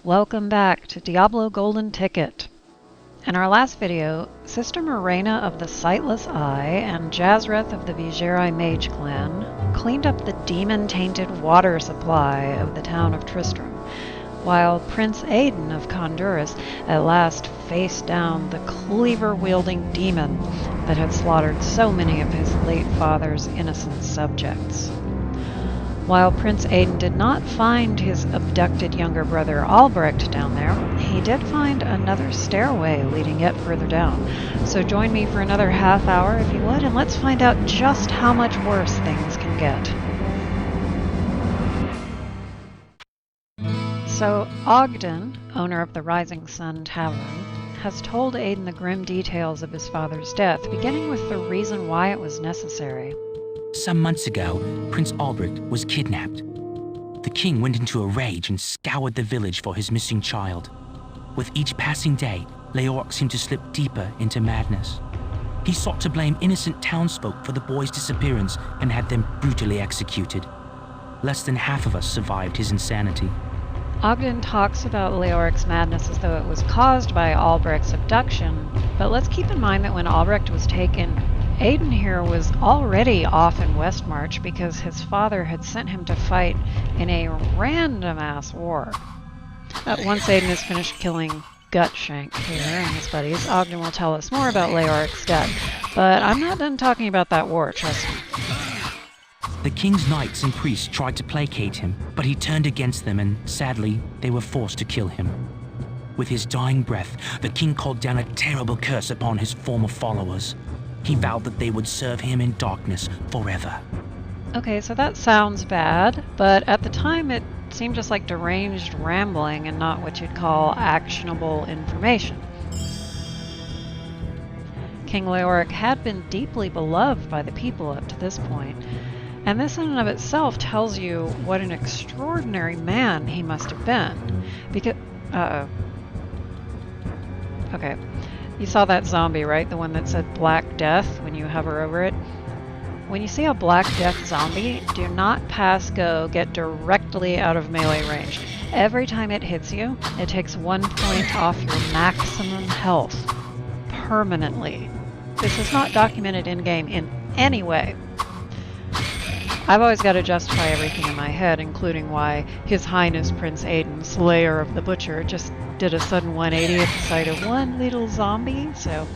Welcome back to Diablo Golden Ticket. In our last video, Sister Morena of the Sightless Eye and Jazreth of the Vigeri Mage Clan cleaned up the demon-tainted water supply of the town of Tristram, while Prince Aidan of Khanduras at last faced down the cleaver-wielding demon that had slaughtered so many of his late father's innocent subjects. While Prince Aidan did not find his abducted younger brother Albrecht down there, he did find another stairway leading yet further down. So join me for another half hour if you would, and let's find out just how much worse things can get. So Ogden, owner of the Rising Sun Tavern, has told Aidan the grim details of his father's death, beginning with the reason why it was necessary. Some months ago, Prince Albrecht was kidnapped. The king went into a rage and scoured the village for his missing child. With each passing day, Leoric seemed to slip deeper into madness. He sought to blame innocent townsfolk for the boy's disappearance and had them brutally executed. Less than half of us survived his insanity. Ogden talks about Leoric's madness as though it was caused by Albrecht's abduction, but let's keep in mind that when Albrecht was taken, Aidan here was already off in Westmarch because his father had sent him to fight in a random-ass war. Once Aidan is finished killing Gutshank here and his buddies, Ogden will tell us more about Leoric's death. But I'm not done talking about that war, trust me. The king's knights and priests tried to placate him, but he turned against them and, sadly, they were forced to kill him. With his dying breath, the king called down a terrible curse upon his former followers. He vowed that they would serve him in darkness forever. Okay, so that sounds bad, but at the time it seemed just like deranged rambling and not what you'd call actionable information. King Leoric had been deeply beloved by the people up to this point, and this in and of itself tells you what an extraordinary man he must have been. Because, Okay. You saw that zombie, right? The one that said Black Death when you hover over it? When you see a Black Death zombie, do not pass go, get directly out of melee range. Every time it hits you, it takes 1 point off your maximum health. Permanently. This is not documented in-game in any way. I've always got to justify everything in my head, including why His Highness Prince Aidan, Slayer of the Butcher, just did a sudden 180 at the sight of one little zombie. So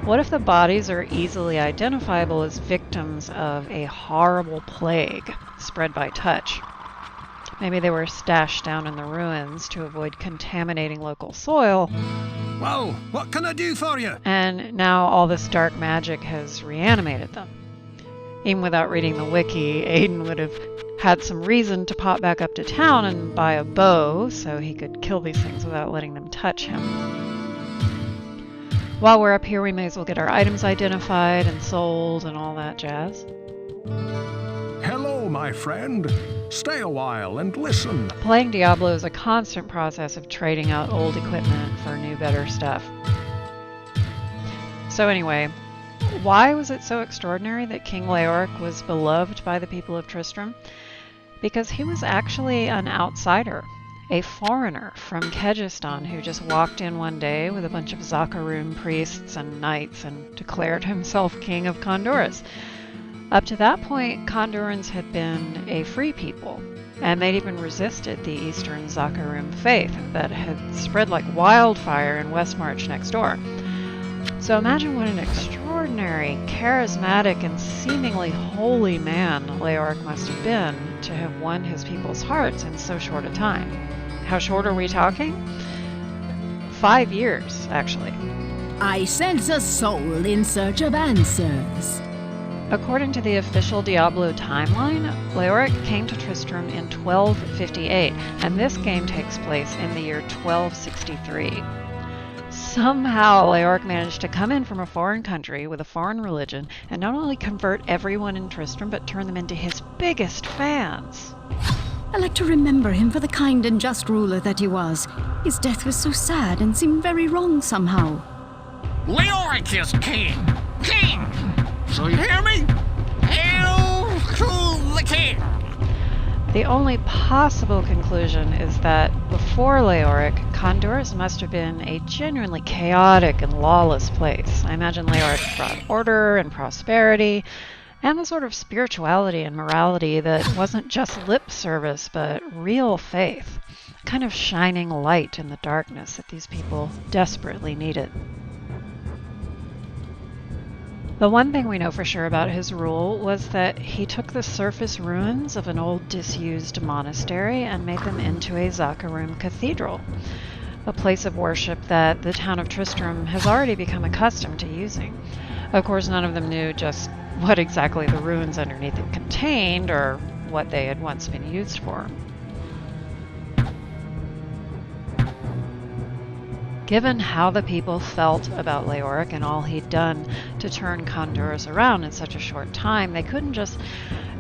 what if the bodies are easily identifiable as victims of a horrible plague spread by touch? Maybe they were stashed down in the ruins to avoid contaminating local soil. Well, what can I do for you? And now all this dark magic has reanimated them. Even without reading the wiki, Aidan would have had some reason to pop back up to town and buy a bow so he could kill these things without letting them touch him. While we're up here, we may as well get our items identified and sold and all that jazz. Hello, my friend. Stay a while and listen. Playing Diablo is a constant process of trading out old equipment for new, better stuff. So anyway, why was it so extraordinary that King Leoric was beloved by the people of Tristram? Because he was actually an outsider, a foreigner from Kehjistan who just walked in one day with a bunch of Zakarum priests and knights and declared himself King of Khanduras. Up to that point, Khandurans had been a free people, and they'd even resisted the Eastern Zakarum faith that had spread like wildfire in Westmarch next door. So imagine what an extraordinary, charismatic, and seemingly holy man Leoric must have been to have won his people's hearts in so short a time. How short are we talking? 5 years, actually. I sense a soul in search of answers. According to the official Diablo timeline, Leoric came to Tristram in 1258, and this game takes place in the year 1263. Somehow, Leoric managed to come in from a foreign country with a foreign religion and not only convert everyone in Tristram, but turn them into his biggest fans. I like to remember him for the kind and just ruler that he was. His death was so sad and seemed very wrong somehow. Leoric is king! King! So you hear me? Hail to the king! The only possible conclusion is that before before Leoric, Khanduras must have been a genuinely chaotic and lawless place. I imagine Leoric brought order and prosperity, and the sort of spirituality and morality that wasn't just lip service, but real faith. A kind of shining light in the darkness that these people desperately needed. The one thing we know for sure about his rule was that he took the surface ruins of an old disused monastery and made them into a Zakarum cathedral, a place of worship that the town of Tristram has already become accustomed to using. Of course, none of them knew just what exactly the ruins underneath it contained or what they had once been used for. Given how the people felt about Leoric and all he'd done to turn Khanduras around in such a short time, they couldn't just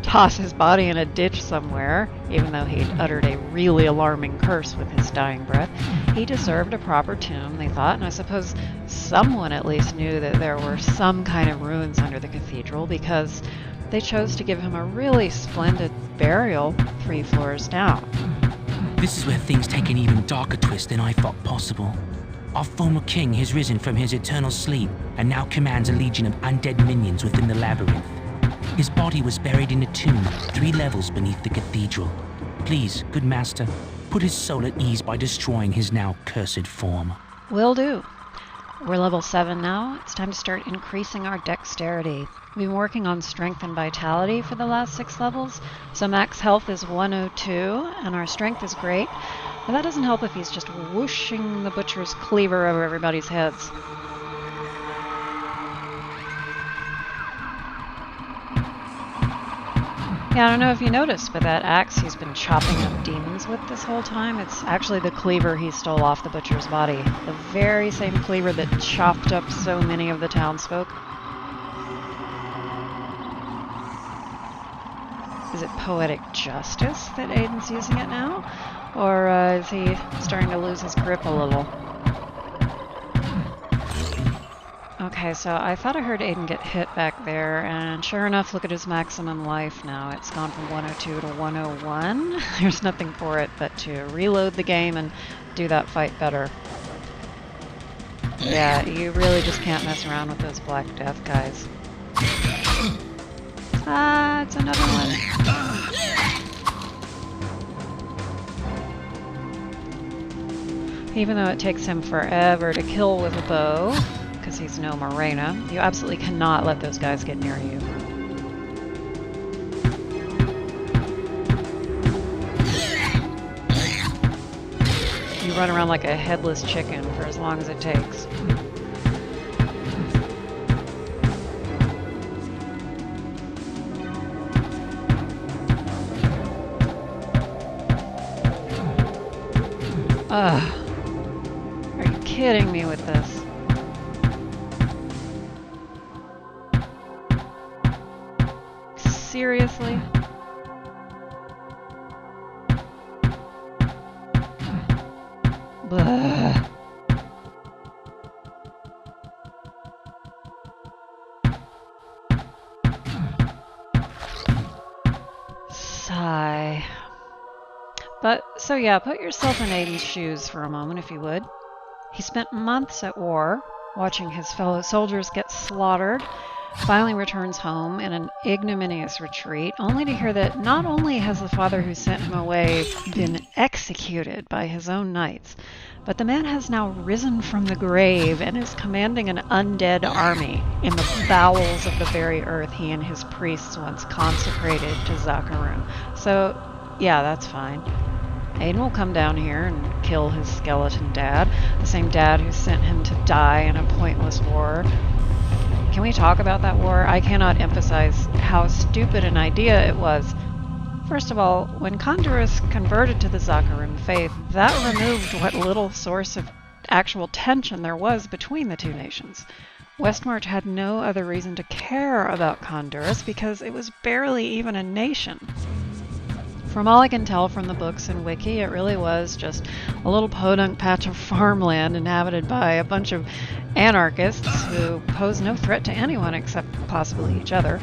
toss his body in a ditch somewhere, even though he'd uttered a really alarming curse with his dying breath. He deserved a proper tomb, they thought, and I suppose someone at least knew that there were some kind of ruins under the cathedral, because they chose to give him a really splendid burial 3 floors down. This is where things take an even darker twist than I thought possible. Our former king has risen from his eternal sleep and now commands a legion of undead minions within the labyrinth. His body was buried in a tomb 3 levels beneath the cathedral. Please, good master, put his soul at ease by destroying his now cursed form. Will do. We're level 7 now. It's time to start increasing our dexterity. We've been working on strength and vitality for the last 6 levels, so max health is 102, and our strength is great, but that doesn't help if he's just whooshing the butcher's cleaver over everybody's heads. Yeah, I don't know if you noticed, but that axe he's been chopping up demons with this whole time, it's actually the cleaver he stole off the butcher's body. The very same cleaver that chopped up so many of the townsfolk. Is it poetic justice that Aidan's using it now? Or is he starting to lose his grip a little? Okay, so I thought I heard Aidan get hit back there, and sure enough, look at his maximum life now. It's gone from 102 to 101. There's nothing for it but to reload the game and do that fight better. Yeah, you really just can't mess around with those Black Death guys. Ah, it's another one. Even though it takes him forever to kill with a bow, because he's no Morena, you absolutely cannot let those guys get near you. You run around like a headless chicken for as long as it takes. Ugh. Are you kidding me with this? Seriously? Blah. Sigh. But, so yeah, put yourself in Aidan's shoes for a moment, if you would. He spent months at war, watching his fellow soldiers get slaughtered, finally returns home in an ignominious retreat, only to hear that not only has the father who sent him away been executed by his own knights, but the man has now risen from the grave and is commanding an undead army in the bowels of the very earth he and his priests once consecrated to Zakarum. So, yeah, that's fine. Aidan will come down here and kill his skeleton dad, the same dad who sent him to die in a pointless war. Can we talk about that war? I cannot emphasize how stupid an idea it was. First of all, when Khanduras converted to the Zakarum faith, that removed what little source of actual tension there was between the two nations. Westmarch had no other reason to care about Khanduras because it was barely even a nation. From all I can tell from the books and wiki, it really was just a little podunk patch of farmland inhabited by a bunch of anarchists who pose no threat to anyone except possibly each other.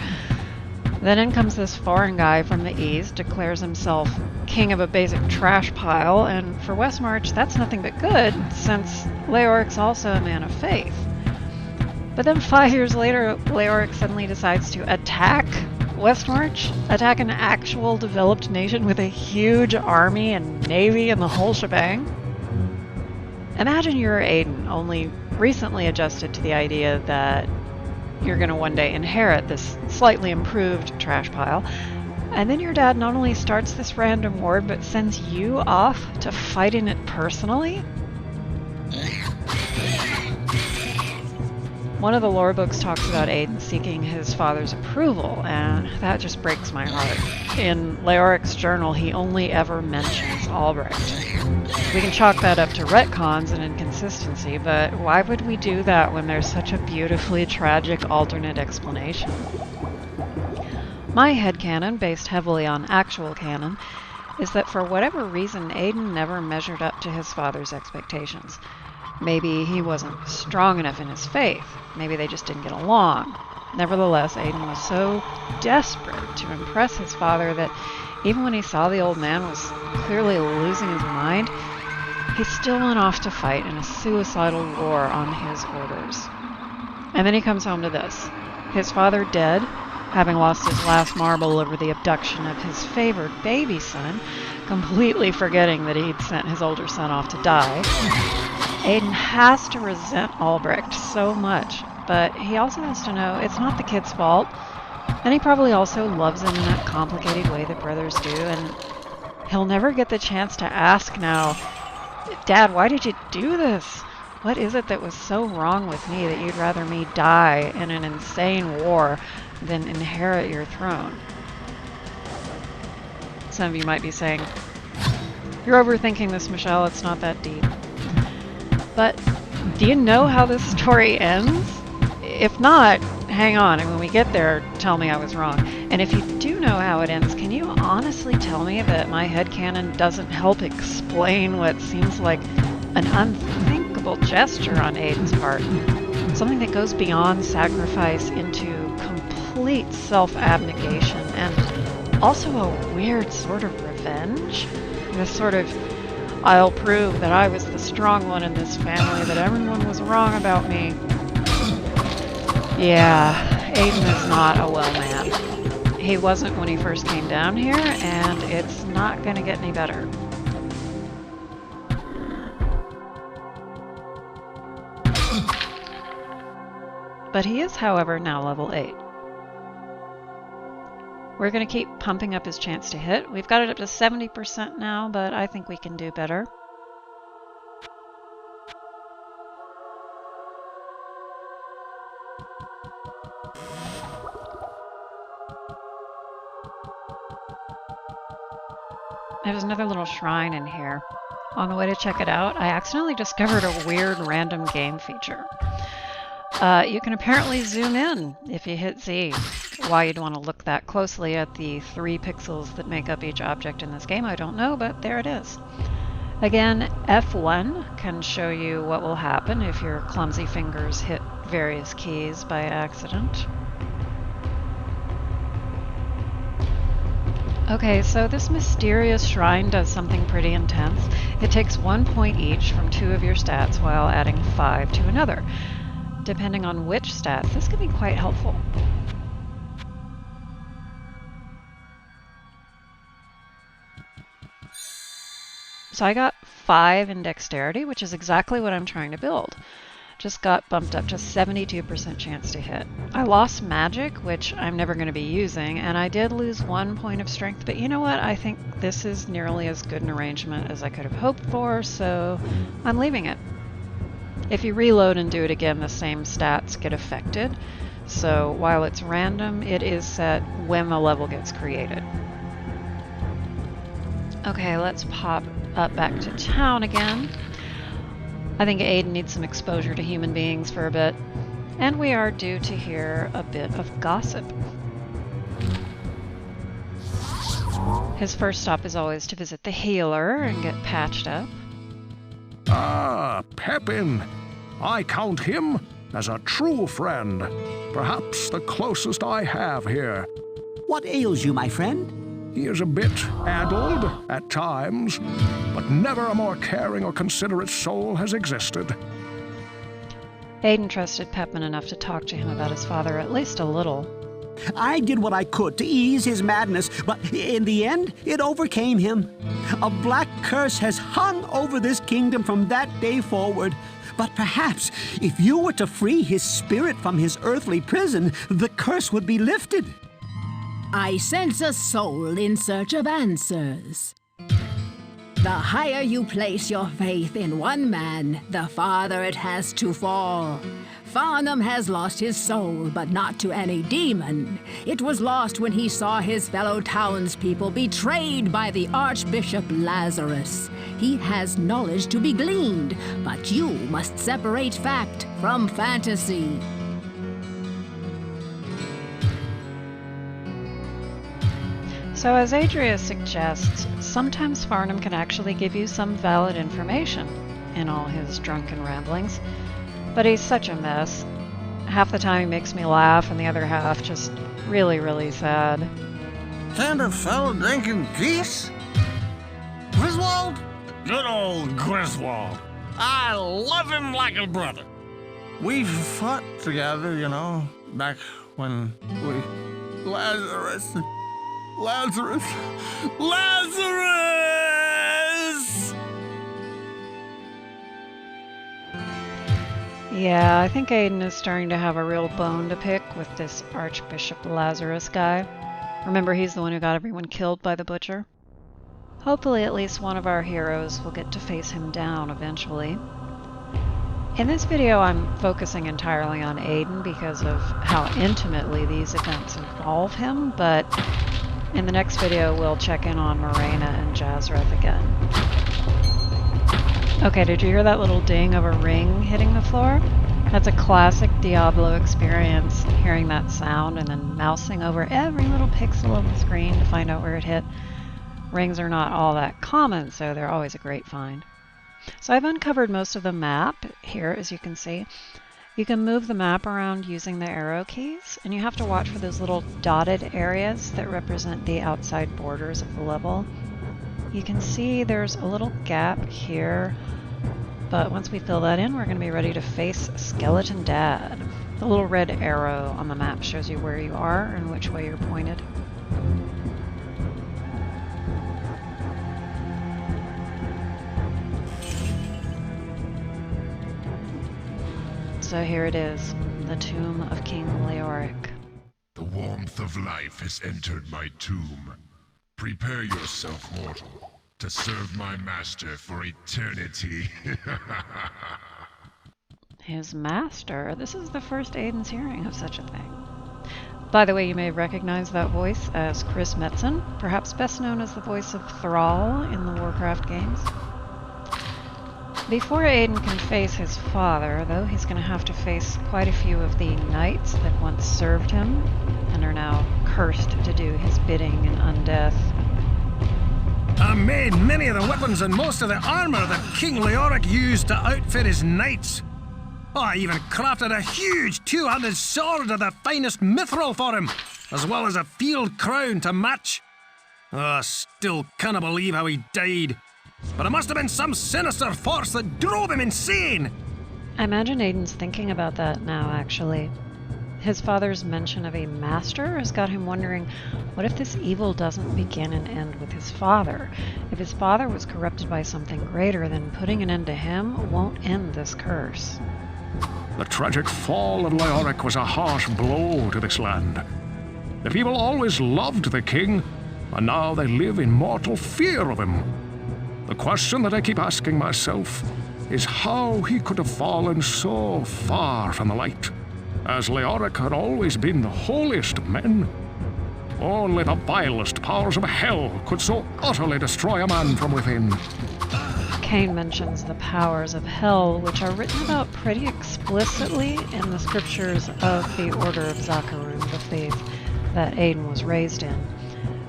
Then in comes this foreign guy from the east, declares himself king of a basic trash pile, and for Westmarch, that's nothing but good, since Leoric's also a man of faith. But then 5 years later, Leoric suddenly decides to attack Westmarch, attack an actual developed nation with a huge army and navy and the whole shebang. Imagine you're Aidan, only recently adjusted to the idea that you're going to one day inherit this slightly improved trash pile, and then your dad not only starts this random war, but sends you off to fight in it personally? One of the lore books talks about Aidan seeking his father's approval, and that just breaks my heart. In Leoric's journal, he only ever mentions Albrecht. We can chalk that up to retcons and inconsistency, but why would we do that when there's such a beautifully tragic alternate explanation? My headcanon, based heavily on actual canon, is that for whatever reason, Aidan never measured up to his father's expectations. Maybe he wasn't strong enough in his faith. Maybe they just didn't get along. Nevertheless, Aidan was so desperate to impress his father that even when he saw the old man was clearly losing his mind, he still went off to fight in a suicidal war on his orders. And then he comes home to this. His father dead, having lost his last marble over the abduction of his favored baby son, completely forgetting that he'd sent his older son off to die. Aidan has to resent Albrecht so much, but he also has to know it's not the kid's fault, and he probably also loves him in that complicated way that brothers do, and he'll never get the chance to ask now, Dad, why did you do this? What is it that was so wrong with me that you'd rather me die in an insane war than inherit your throne? Some of you might be saying, you're overthinking this, Michelle, it's not that deep. But do you know how this story ends? If not, hang on, and when we get there, tell me I was wrong. And if you do know how it ends, can you honestly tell me that my headcanon doesn't help explain what seems like an unthinkable gesture on Aidan's part? Something that goes beyond sacrifice into complete self-abnegation and also a weird sort of revenge? This sort of, I'll prove that I was the strong one in this family, that everyone was wrong about me. Yeah, Aidan is not a well man. He wasn't when he first came down here, and it's not going to get any better. But he is, however, now level 8. We're going to keep pumping up his chance to hit. We've got it up to 70% now, but I think we can do better. There's another little shrine in here. On the way to check it out, I accidentally discovered a weird random game feature. You can apparently zoom in if you hit Z. Why you'd want to look that closely at the 3 pixels that make up each object in this game, I don't know, but there it is. Again, F1 can show you what will happen if your clumsy fingers hit various keys by accident. Okay, so this mysterious shrine does something pretty intense. It takes 1 point each from 2 of your stats while adding 5 to another. Depending on which stats, this can be quite helpful. So I got 5 in Dexterity, which is exactly what I'm trying to build. Just got bumped up to 72% chance to hit. I lost Magic, which I'm never going to be using, and I did lose 1 point of Strength, but you know what? I think this is nearly as good an arrangement as I could have hoped for, so I'm leaving it. If you reload and do it again, the same stats get affected. So while it's random, it is set when the level gets created. Okay, let's pop up back to town again. I think Aidan needs some exposure to human beings for a bit. And we are due to hear a bit of gossip. His first stop is always to visit the healer and get patched up. Ah, Pepin. I count him as a true friend. Perhaps the closest I have here. What ails you, my friend? He is a bit addled at times, but never a more caring or considerate soul has existed. Aidan trusted Pepin enough to talk to him about his father at least a little. I did what I could to ease his madness, but in the end, it overcame him. A black curse has hung over this kingdom from that day forward. But perhaps, if you were to free his spirit from his earthly prison, the curse would be lifted. I sense a soul in search of answers. The higher you place your faith in one man, the farther it has to fall. Farnham has lost his soul, but not to any demon. It was lost when he saw his fellow townspeople betrayed by the Archbishop Lazarus. He has knowledge to be gleaned, but you must separate fact from fantasy. So as Adria suggests, sometimes Farnham can actually give you some valid information in all his drunken ramblings. But he's such a mess. Half the time he makes me laugh and the other half just really, really sad. Kind of fellow drinking peace? Griswold? Good old Griswold. I love him like a brother. We fought together, you know, back when we... Lazarus! Yeah, I think Aidan is starting to have a real bone to pick with this Archbishop Lazarus guy. Remember, he's the one who got everyone killed by the Butcher? Hopefully at least one of our heroes will get to face him down eventually. In this video, I'm focusing entirely on Aidan because of how intimately these events involve him, but in the next video, we'll check in on Morena and Jazrath again. Okay, did you hear that little ding of a ring hitting the floor? That's a classic Diablo experience, hearing that sound and then mousing over every little pixel of the screen to find out where it hit. Rings are not all that common, so they're always a great find. So I've uncovered most of the map here, as you can see. You can move the map around using the arrow keys, and you have to watch for those little dotted areas that represent the outside borders of the level. You can see there's a little gap here, but once we fill that in, we're going to be ready to face Skeleton Dad. The little red arrow on the map shows you where you are and which way you're pointed. So here it is, the tomb of King Leoric. The warmth of life has entered my tomb. Prepare yourself, mortal, to serve my master for eternity. His master? This is the first Aidan's hearing of such a thing. By the way, you may recognize that voice as Chris Metzen, perhaps best known as the voice of Thrall in the Warcraft games. Before Aidan can face his father, though, he's going to have to face quite a few of the knights that once served him and are now cursed to do his bidding in undeath. I made many of the weapons and most of the armor that King Leoric used to outfit his knights. Oh, I even crafted a huge two-handed sword of the finest mithril for him, as well as a field crown to match. Oh, still can't believe how he died. But it must have been some sinister force that drove him insane! I imagine Aidan's thinking about that now, actually. His father's mention of a master has got him wondering, what if this evil doesn't begin and end with his father? If his father was corrupted by something greater, then putting an end to him won't end this curse. The tragic fall of Leoric was a harsh blow to this land. The people always loved the king, and now they live in mortal fear of him. The question that I keep asking myself is how he could have fallen so far from the light, as Leoric had always been the holiest of men. Only the vilest powers of hell could so utterly destroy a man from within. Cain mentions the powers of hell, which are written about pretty explicitly in the scriptures of the Order of Zakarum, the faith that Aidan was raised in.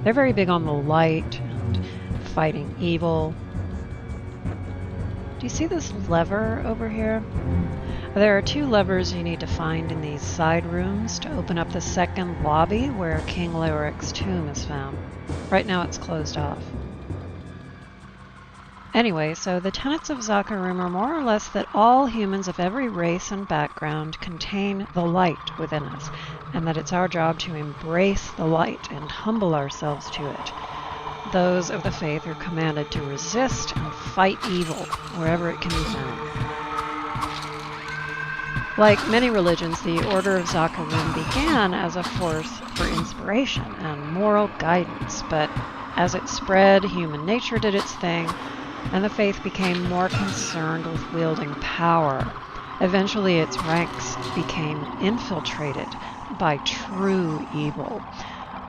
They're very big on the light and fighting evil. Do you see this lever over here? There are 2 levers you need to find in these side rooms to open up the second lobby where King Leoric's tomb is found. Right now it's closed off. Anyway, so the tenets of Zakarum are more or less that all humans of every race and background contain the light within us, and that it's our job to embrace the light and humble ourselves to it. Those of the faith are commanded to resist and fight evil wherever it can be found. Like many religions, the Order of Zakarum began as a force for inspiration and moral guidance, but as it spread, human nature did its thing, and the faith became more concerned with wielding power. Eventually, its ranks became infiltrated by true evil.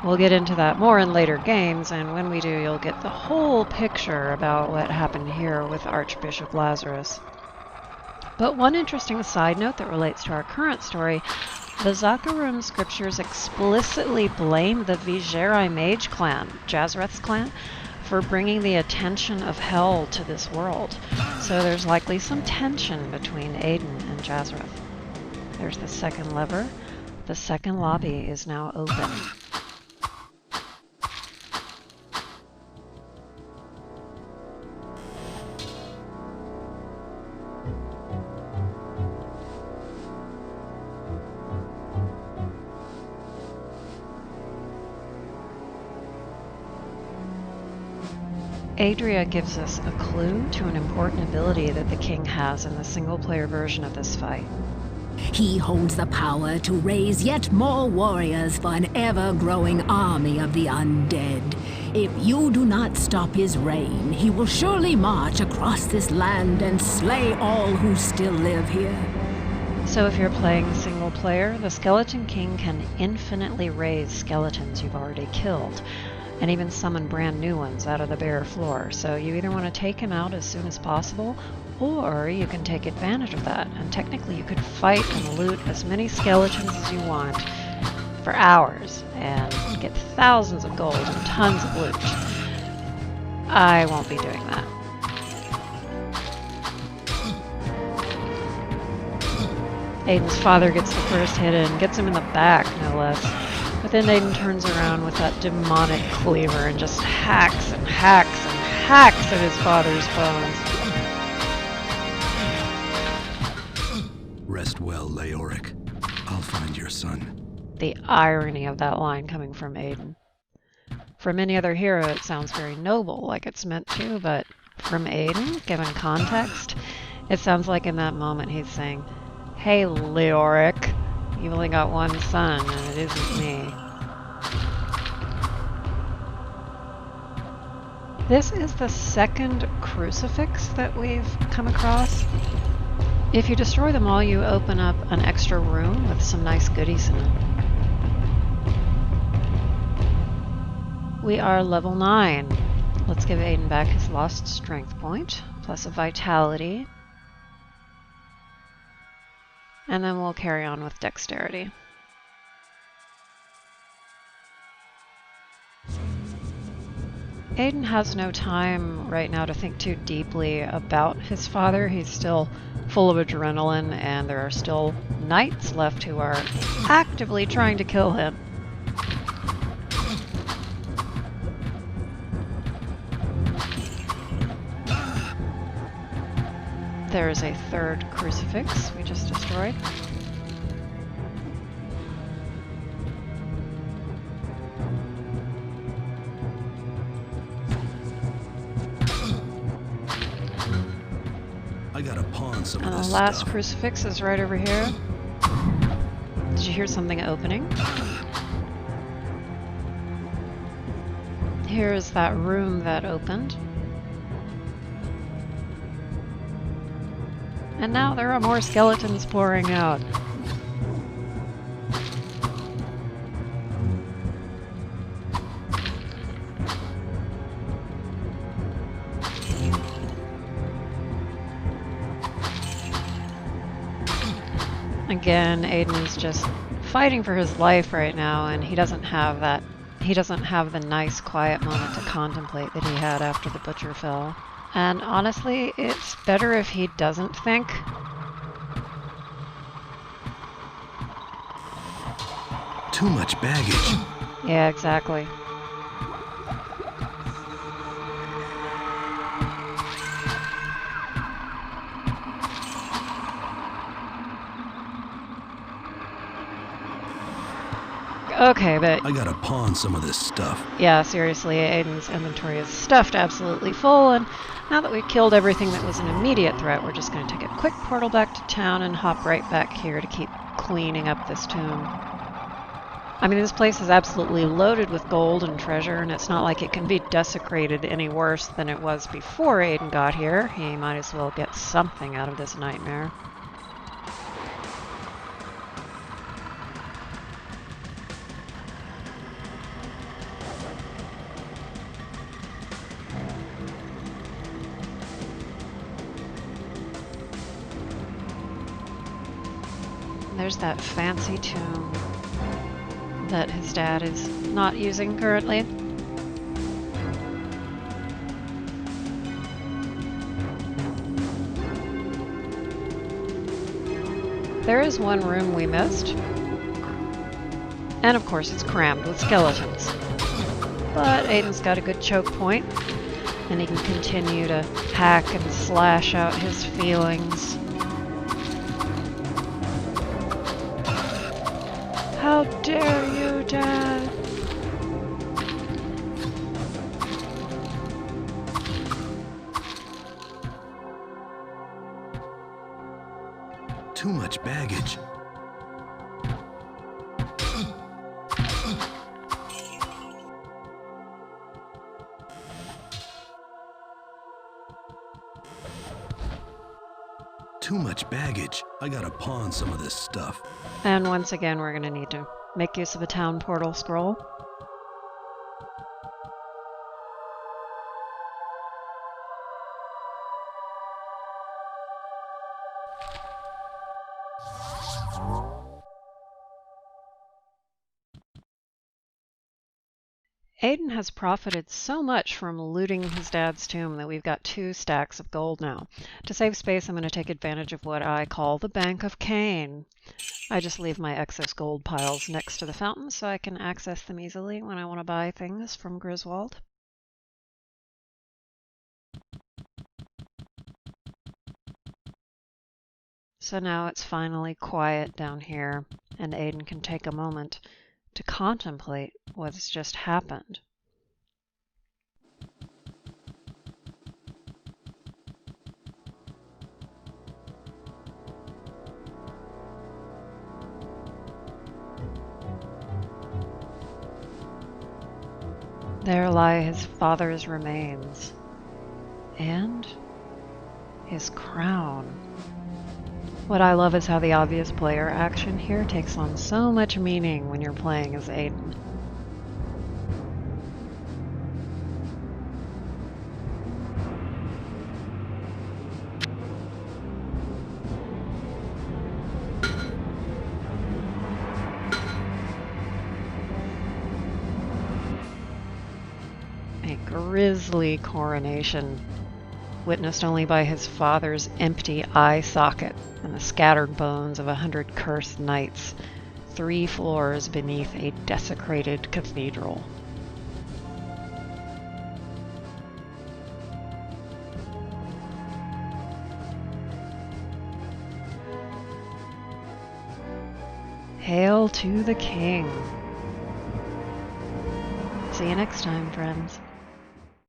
We'll get into that more in later games, and when we do, you'll get the whole picture about what happened here with Archbishop Lazarus. But one interesting side note that relates to our current story, the Zakarum scriptures explicitly blame the Vigerai mage clan, Jazreth's clan, for bringing the attention of hell to this world. So there's likely some tension between Aidan and Jazreth. There's the second lever. The second lobby is now open. Adria gives us a clue to an important ability that the king has in the single-player version of this fight. He holds the power to raise yet more warriors for an ever-growing army of the undead. If you do not stop his reign, he will surely march across this land and slay all who still live here. So if you're playing single player, the Skeleton King can infinitely raise skeletons you've already killed, and even summon brand new ones out of the bare floor. So you either want to take him out as soon as possible, or you can take advantage of that, and technically you could fight and loot as many skeletons as you want for hours and get thousands of gold and tons of loot. I won't be doing that. Aidan's father gets the first hit in, gets him in the back, no less. But then Aidan turns around with that demonic cleaver and just hacks and hacks and hacks at his father's bones. Rest well, Leoric. I'll find your son. The irony of that line coming from Aidan. From any other hero, it sounds very noble, like it's meant to, but from Aidan, given context, it sounds like in that moment he's saying, "Hey, Leoric, you've only got one son, and it isn't me." This is the second crucifix that we've come across. If you destroy them all, you open up an extra room with some nice goodies in it. We are level 9. Let's give Aidan back his lost strength point, plus a vitality. And then we'll carry on with dexterity. Aidan has no time right now to think too deeply about his father. He's still full of adrenaline, and there are still knights left who are actively trying to kill him. There is a third crucifix we just destroyed. I gotta pawn some And of the this last stuff. crucifix is right over here. Did you hear something opening? Here's that room that opened. And now there are more skeletons pouring out. Again, Aidan is just fighting for his life right now, and he doesn't have that. He doesn't have the nice, quiet moment to contemplate that he had after the butcher fell. And honestly, it's better if he doesn't think. Too much baggage. Yeah, exactly. Okay, but I gotta pawn some of this stuff. yeah, seriously, Aiden's inventory is stuffed absolutely full, and now that we've killed everything that was an immediate threat, we're just going to take a quick portal back to town and hop right back here to keep cleaning up this tomb. I mean, this place is absolutely loaded with gold and treasure, and it's not like it can be desecrated any worse than it was before Aiden got here. He might as well get something out of this nightmare. There's that fancy tomb that his dad is not using currently. There is one room we missed. And of course it's crammed with skeletons. But Aiden's got a good choke point, and he can continue to hack and slash out his feelings. How dare you, Dad? Too much baggage. Too much baggage. I gotta pawn some of this stuff. And once again, we're going to need to make use of a town portal scroll. Aiden has profited so much from looting his dad's tomb that we've got 2 stacks of gold now. To save space, I'm going to take advantage of what I call the Bank of Cain. I just leave my excess gold piles next to the fountain so I can access them easily when I want to buy things from Griswold. So now it's finally quiet down here, and Aiden can take a moment to contemplate what's just happened. There lie his father's remains, and his crown. What I love is how the obvious player action here takes on so much meaning when you're playing as Aiden. A grisly coronation, witnessed only by his father's empty eye socket and the scattered bones of 100 cursed knights, 3 floors beneath a desecrated cathedral. Hail to the king. See you next time, friends.